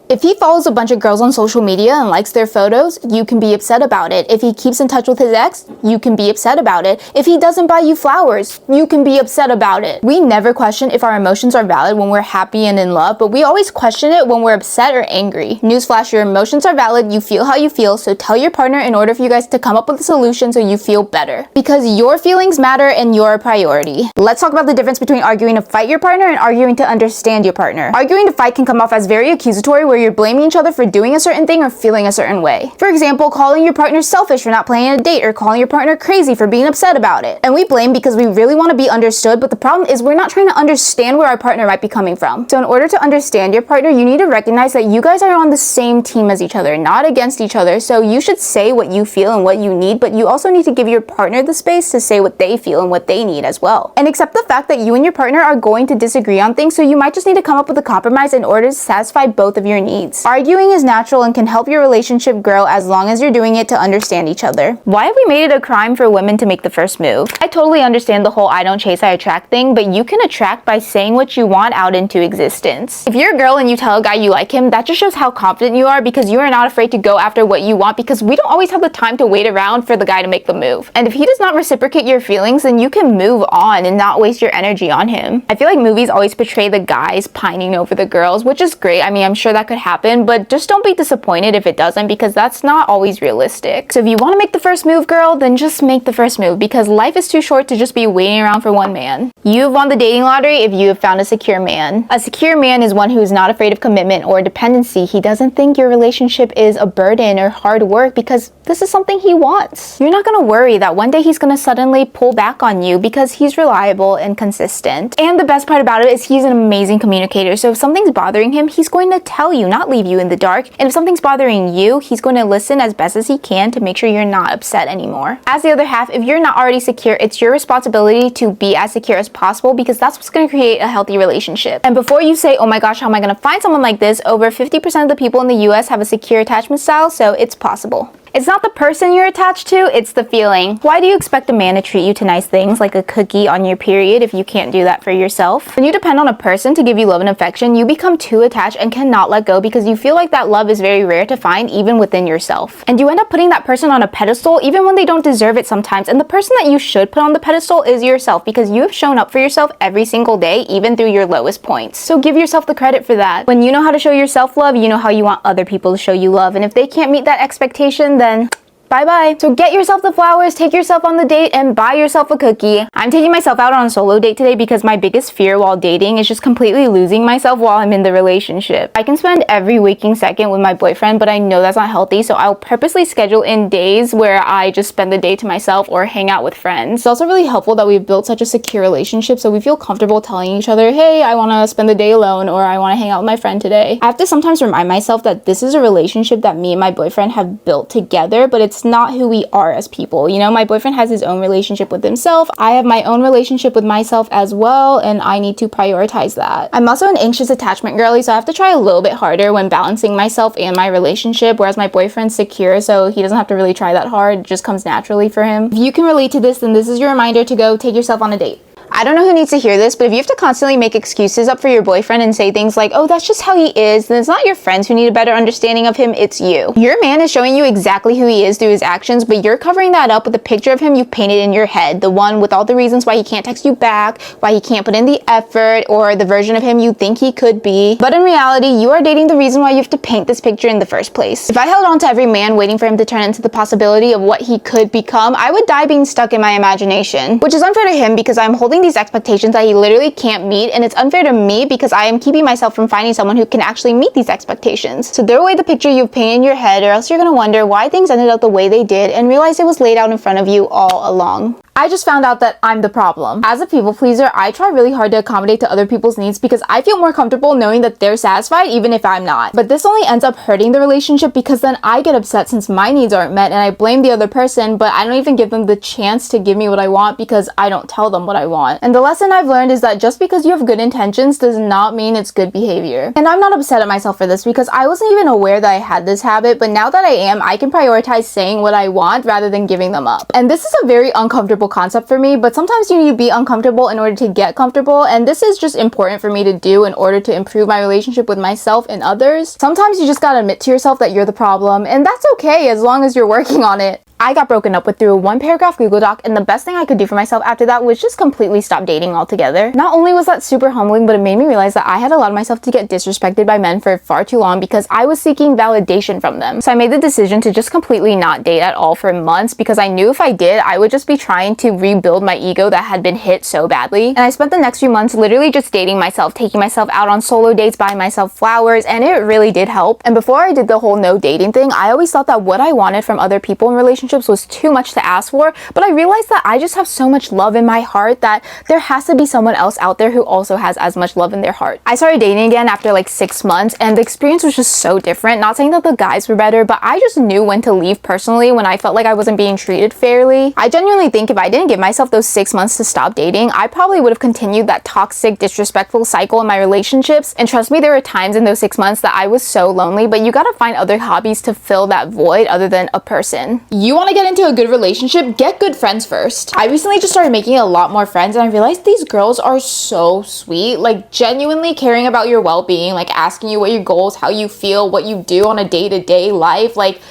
If he follows a bunch of girls on social media and likes their photos, you can be upset about it. If he keeps in touch with his ex, you can be upset about it. If he doesn't buy you flowers, you can be upset about it. We never question if our emotions are valid when we're happy and in love, but we always question it when we're upset or angry. Newsflash, your emotions are valid, you feel how you feel, so tell your partner in order for you guys to come up with a solution so you feel better. Because your feelings matter and you're a priority. Let's talk about the difference between arguing to fight your partner and arguing to understand your partner. Arguing to fight can come off as very accusatory, where you're blaming each other for doing a certain thing or feeling a certain way. For example, calling your partner selfish for not planning a date, or calling your partner crazy for being upset about it. And we blame because we really want to be understood, but the problem is we're not trying to understand where our partner might be coming from. So in order to understand your partner, you need to recognize that you guys are on the same team as each other, not against each other. So you should say what you feel and what you need, but you also need to give your partner the space to say what they feel and what they need as well. And accept the fact that you and your partner are going to disagree on things, so you might just need to come up with a compromise in order to satisfy both of your needs. Arguing is natural and can help your relationship grow as long as you're doing it to understand each other. Why have we made it a crime for women to make the first move? I totally understand the whole I don't chase, I attract thing, but you can attract by saying what you want out into existence. If you're a girl and you tell a guy you like him, that just shows how confident you are, because you are not afraid to go after what you want, because we don't always have the time to wait around for the guy to make the move. And if he does not reciprocate your feelings, then you can move on and not waste your energy on him. I feel like movies always portray the guys pining over the girls, which is great. I mean, I'm sure that could happen, but just don't be disappointed if it doesn't, because that's not always realistic. So if you want to make the first move, girl, then just make the first move, because life is too short to just be waiting around for one man. You've won the dating lottery if you have found a secure man. A secure man is one who is not afraid of commitment or dependency. He doesn't think your relationship is a burden or hard work, because this is something he wants. You're not going to worry that one day he's going to suddenly pull back on you, because he's reliable and consistent. And the best part about it is he's an amazing communicator. So if something's bothering him, he's going to tell you, not leave you in the dark. And if something's bothering you, he's going to listen as best as he can to make sure you're not upset anymore. As the other half, if you're not already secure, it's your responsibility to be as secure as possible, because that's what's going to create a healthy relationship. And before you say, oh my gosh, how am I going to find someone like this? Over 50% of the people in the US have a secure attachment style, so it's possible. It's not the person you're attached to, it's the feeling. Why do you expect a man to treat you to nice things like a cookie on your period if you can't do that for yourself? When you depend on a person to give you love and affection, you become too attached and cannot let go, because you feel like that love is very rare to find even within yourself. And you end up putting that person on a pedestal even when they don't deserve it sometimes. And the person that you should put on the pedestal is yourself, because you have shown up for yourself every single day, even through your lowest points. So give yourself the credit for that. When you know how to show yourself love, you know how you want other people to show you love. And if they can't meet that expectation, then bye-bye. So get yourself the flowers, take yourself on the date, and buy yourself a cookie. I'm taking myself out on a solo date today because my biggest fear while dating is just completely losing myself while I'm in the relationship. I can spend every waking second with my boyfriend, but I know that's not healthy, so I'll purposely schedule in days where I just spend the day to myself or hang out with friends. It's also really helpful that we've built such a secure relationship, so we feel comfortable telling each other, hey, I want to spend the day alone, or I want to hang out with my friend today. I have to sometimes remind myself that this is a relationship that me and my boyfriend have built together, but it's not who we are as people. You know, my boyfriend has his own relationship with himself. I have my own relationship with myself as well, and I need to prioritize that. I'm also an anxious attachment girly, so I have to try a little bit harder when balancing myself and my relationship, whereas my boyfriend's secure, so he doesn't have to really try that hard. It just comes naturally for him. If you can relate to this, then this is your reminder to go take yourself on a date. I don't know who needs to hear this, but if you have to constantly make excuses up for your boyfriend and say things like, oh, that's just how he is, then it's not your friends who need a better understanding of him, it's you. Your man is showing you exactly who he is through his actions, but you're covering that up with a picture of him you've painted in your head, the one with all the reasons why he can't text you back, why he can't put in the effort, or the version of him you think he could be. But in reality, you are dating the reason why you have to paint this picture in the first place. If I held on to every man waiting for him to turn into the possibility of what he could become, I would die being stuck in my imagination, which is unfair to him because I'm holding these expectations that he literally can't meet, and it's unfair to me because I am keeping myself from finding someone who can actually meet these expectations. So throw away the picture you've painted in your head, or else you're gonna wonder why things ended up the way they did and realize it was laid out in front of you all along. I just found out that I'm the problem. As a people pleaser, I try really hard to accommodate to other people's needs because I feel more comfortable knowing that they're satisfied even if I'm not. But this only ends up hurting the relationship because then I get upset since my needs aren't met and I blame the other person, but I don't even give them the chance to give me what I want because I don't tell them what I want. And the lesson I've learned is that just because you have good intentions does not mean it's good behavior. And I'm not upset at myself for this because I wasn't even aware that I had this habit, but now that I am, I can prioritize saying what I want rather than giving them up. And this is a very uncomfortable uncomfortable concept for me, but sometimes you need to be uncomfortable in order to get comfortable, and this is just important for me to do in order to improve my relationship with myself and others. Sometimes you just gotta admit to yourself that you're the problem, and that's okay as long as you're working on it. I got broken up with through a 1-paragraph Google Doc, and the best thing I could do for myself after that was just completely stop dating altogether. Not only was that super humbling, but it made me realize that I had allowed myself to get disrespected by men for far too long because I was seeking validation from them. So I made the decision to just completely not date at all for months because I knew if I did, I would just be trying to rebuild my ego that had been hit so badly. And I spent the next few months literally just dating myself, taking myself out on solo dates, buying myself flowers, and it really did help. And before I did the whole no dating thing, I always thought that what I wanted from other people in relationships was too much to ask for, but I realized that I just have so much love in my heart that there has to be someone else out there who also has as much love in their heart. I started dating again after like 6 months, and the experience was just so different. Not saying that the guys were better, but I just knew when to leave personally when I felt like I wasn't being treated fairly. I genuinely think if I didn't give myself those 6 months to stop dating, I probably would have continued that toxic, disrespectful cycle in my relationships. And trust me, there were times in those 6 months that I was so lonely, but you gotta find other hobbies to fill that void other than a person. You want to get into a good relationship, get good friends first. I recently just started making a lot more friends, and I realized these girls are so sweet, like genuinely caring about your well-being, like asking you what your goals, how you feel, what you do on a day-to-day life. Like,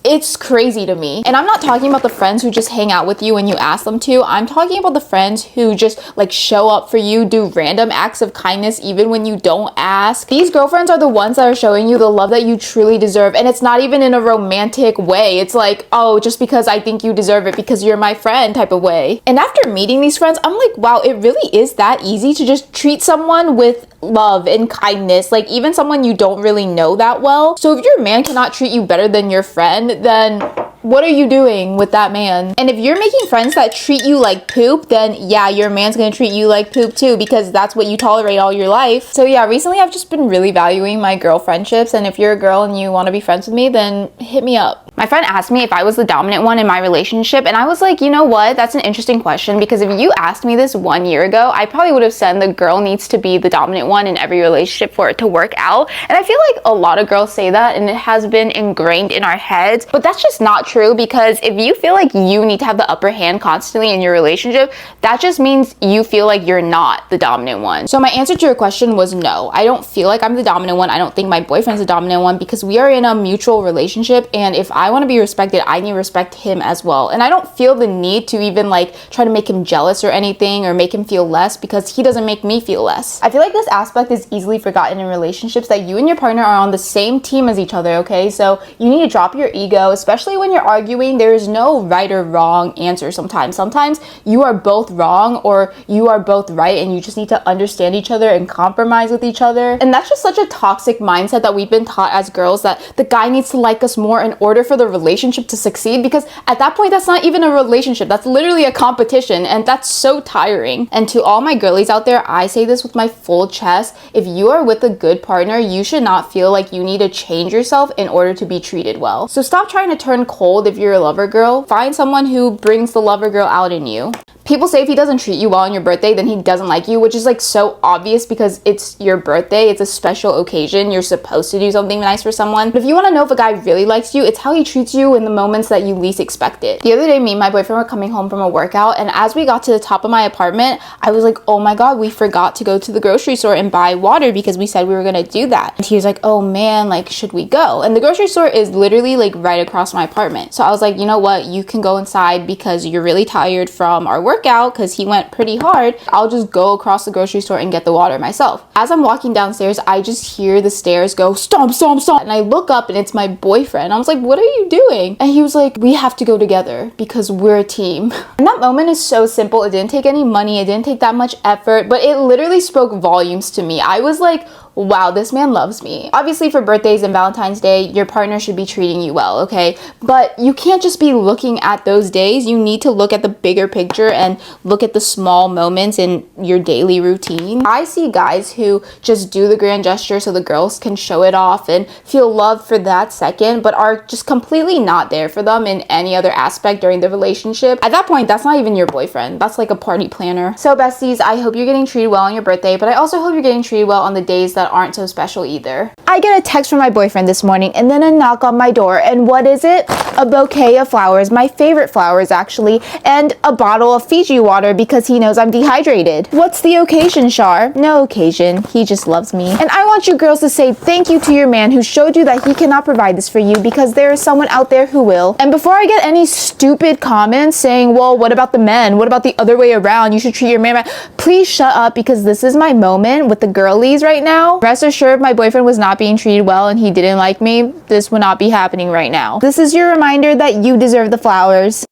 it's crazy to me. And I'm not talking about the friends who just hang out with you when you ask them to. I'm talking about the friends who just like show up for you, do random acts of kindness even when you don't ask. These girlfriends are the ones that are showing you the love that you truly deserve, and it's not even in a romantic way. It's like, oh, just because I think you deserve it because you're my friend type of way. And after meeting these friends, I'm like, wow, it really is that easy to just treat someone with love and kindness, like even someone you don't really know that well. So if your man cannot treat you better than your friend, then what are you doing with that man? And if you're making friends that treat you like poop, then yeah, your man's gonna treat you like poop too, because that's what you tolerate all your life. So yeah, recently I've just been really valuing my girl friendships, and if you're a girl and you want to be friends with me, then hit me up. My friend asked me if I was the dominant one in my relationship, and I was like, you know what? That's an interesting question, because if you asked me this 1 year ago, I probably would have said the girl needs to be the dominant one in every relationship for it to work out. And I feel like a lot of girls say that, and it has been ingrained in our heads, but that's just not true, because if you feel like you need to have the upper hand constantly in your relationship, that just means you feel like you're not the dominant one. So my answer to your question was no. I don't feel like I'm the dominant one. I don't think my boyfriend's the dominant one, because we are in a mutual relationship, and if I want to be respected, I need to respect him as well. And I don't feel the need to even like try to make him jealous or anything, or make him feel less, because he doesn't make me feel less. I feel like this aspect is easily forgotten in relationships, that you and your partner are on the same team as each other, okay? So you need to drop your ego, especially when you're arguing. There is no right or wrong answer sometimes. Sometimes you are both wrong or you are both right, and you just need to understand each other and compromise with each other. And that's just such a toxic mindset that we've been taught as girls, that the guy needs to like us more in order for the relationship to succeed, because at that point that's not even a relationship, that's literally a competition, and that's so tiring. And to all my girlies out there, I say this with my full chest: if you are with a good partner, you should not feel like you need to change yourself in order to be treated well. So stop trying to turn cold if you're a lover girl. Find someone who brings the lover girl out in you. People say if he doesn't treat you well on your birthday, then he doesn't like you, which is like so obvious, because it's your birthday, it's a special occasion, you're supposed to do something nice for someone. But if you want to know if a guy really likes you, it's how he treats you in the moments that you least expect it. The other day, me and my boyfriend were coming home from a workout, and as we got to the top of my apartment, I was like, oh my god, we forgot to go to the grocery store and buy water, because we said we were gonna do that. And he was like, oh man, like, should we go? And the grocery store is literally like right across my apartment. So I was like, you know what, you can go inside because you're really tired from our workout, because he went pretty hard. I'll just go across the grocery store and get the water myself. As I'm walking downstairs, I just hear the stairs go stomp, stomp, stomp, and I look up and it's my boyfriend. I was like, what are you doing? And he was like, we have to go together because we're a team. And that moment is so simple. It didn't take any money, it didn't take that much effort, but it literally spoke volumes to me. I was like, wow, this man loves me. Obviously, for birthdays and Valentine's Day, your partner should be treating you well, okay? But you can't just be looking at those days. You need to look at the bigger picture and look at the small moments in your daily routine. I see guys who just do the grand gesture so the girls can show it off and feel loved for that second, but are just completely not there for them in any other aspect during the relationship. At that point, that's not even your boyfriend. That's like a party planner. So besties, I hope you're getting treated well on your birthday, but I also hope you're getting treated well on the days that that aren't so special either. I get a text from my boyfriend this morning and then a knock on my door, and what is it? A bouquet of flowers, my favorite flowers actually, and a bottle of Fiji water because he knows I'm dehydrated. What's the occasion, Shar? No occasion. He just loves me. And I want you girls to say thank you to your man who showed you that he cannot provide this for you, because there is someone out there who will. And before I get any stupid comments saying, well, what about the men? What about the other way around? You should treat your man right. Please shut up, because this is my moment with the girlies right now. Rest assured, my boyfriend was not being treated well and he didn't like me. This would not be happening right now. This is your reminder that you deserve the flowers.